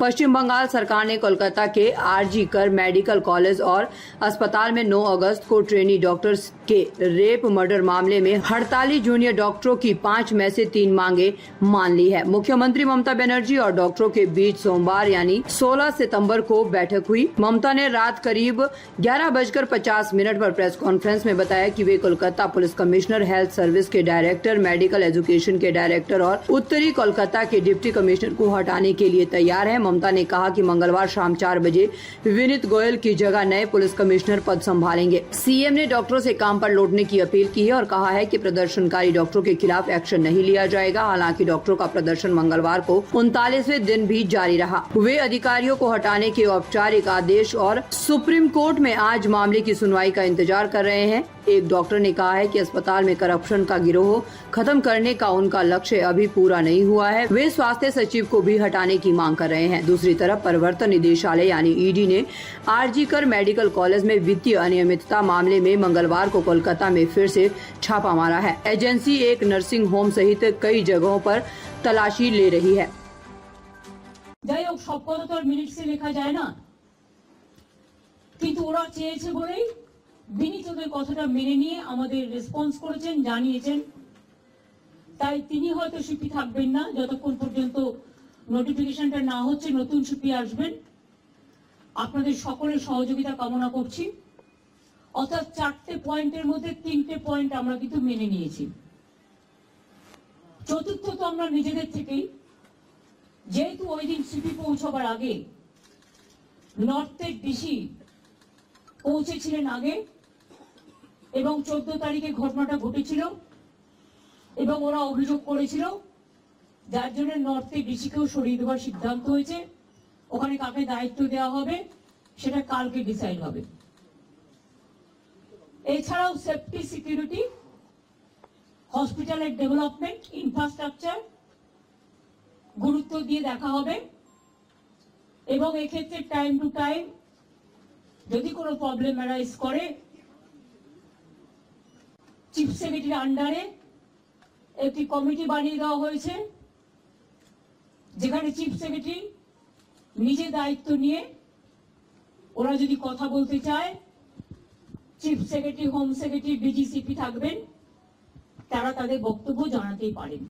पश्चिम बंगाल सरकार ने कोलकाता के आरजी कर मेडिकल कॉलेज और अस्पताल में 9 अगस्त को ट्रेनी डॉक्टर्स के रेप मर्डर मामले में हड़ताली जूनियर डॉक्टरों की 5 में से 3 मांगे मान ली है। मुख्यमंत्री ममता बनर्जी और डॉक्टरों के बीच सोमवार यानी 16 सितंबर को बैठक हुई। ममता ने रात करीब 11:50 पर प्रेस कॉन्फ्रेंस में बताया कि वे Kolkata police commissioner, health service के डायरेक्टर, मेडिकल एजुकेशन के डायरेक्टर और उत्तरी कोलकाता के डिप्टी कमिश्नर को हटाने के लिए तैयार है। ममता ने कहा कि मंगलवार शाम 4 बजे विनीत गोयल की जगह नए पुलिस कमिश्नर पद संभालेंगे। सीएम ने डॉक्टरों से काम पर लौटने की अपील की है और कहा है कि प्रदर्शनकारी डॉक्टरों के खिलाफ एक्शन नहीं लिया जाएगा। हालांकि डॉक्टरों का प्रदर्शन मंगलवार को 39वें दिन भी जारी रहा। वे अधिकारियों को हटाने के औपचारिक आदेश और सुप्रीम कोर्ट में आज मामले की सुनवाई का इंतजार कर रहे हैं। एक डॉक्टर ने कहा है कि अस्पताल में करप्शन का गिरोह खत्म करने का उनका लक्ष्य अभी पूरा नहीं हुआ है। वे स्वास्थ्य सचिव को भी हटाने की मांग कर रहे हैं। दूसरी तरफ प्रवर्तन निदेशालय यानी ईडी ने आरजी कर मेडिकल कॉलेज में वित्तीय अनियमितता मामले में मंगलवार को कोलकाता में फिर से छापा मारा है। एजेंसी एक नर्सिंग होम सहित कई जगहों पर तलाशी ले रही है। যাই হোক, সব কথা তো আর মিনিটসে লেখা যায় না, কিন্তু ওরা চেয়েছে বলেই বিনীত ওদের কথাটা মেনে নিয়ে আমাদের রেসপন্স করেছেন, জানিয়েছেন। তাই তিনি হয়তো সিপি থাকবেন না যতক্ষণ পর্যন্ত নোটিফিকেশনটা না হচ্ছে। নতুন সিপি আসবেন। আপনাদের সকলের সহযোগিতা কামনা করছি। অর্থাৎ 4টে পয়েন্টের মধ্যে 3টে পয়েন্ট আমরা কিন্তু মেনে নিয়েছি। চতুর্থত আমরা নিজেদের থেকেই, যেহেতু ওই দিন সিপি পৌঁছবার আগে নর্থের ডিসি পৌঁছেছিলেন আগে এবং 14 তারিখে ঘটনাটা ঘটেছিল এবং ওরা অভিযোগ করেছিল, যার জন্য নর্থের ডিসিকেও সরিয়ে দেওয়ার সিদ্ধান্ত হয়েছে। ওখানে কাকে দায়িত্ব দেওয়া হবে সেটা কালকে ডিসাইড হবে। এছাড়াও সেফটি, সিকিউরিটি, হসপিটালের ডেভেলপমেন্ট, ইনফ্রাস্ট্রাকচার গুরুত্ব দিয়ে দেখা হবে এবং এক্ষেত্রে টাইম টু টাইম যদি কোনো প্রবলেম অ্যারাইজ করে চিফ সেক্রেটারির আন্ডারে একটি কমিটি বানিয়ে দেওয়া হয়েছে, যেখানে চিফ সেক্রেটারি নিজে দায়িত্ব নিয়ে ওরা যদি কথা বলতে চায়, chief secretary, home secretary, DG CP থাকবেন, তারা তাদের বক্তব্য জানাতেই পারেন।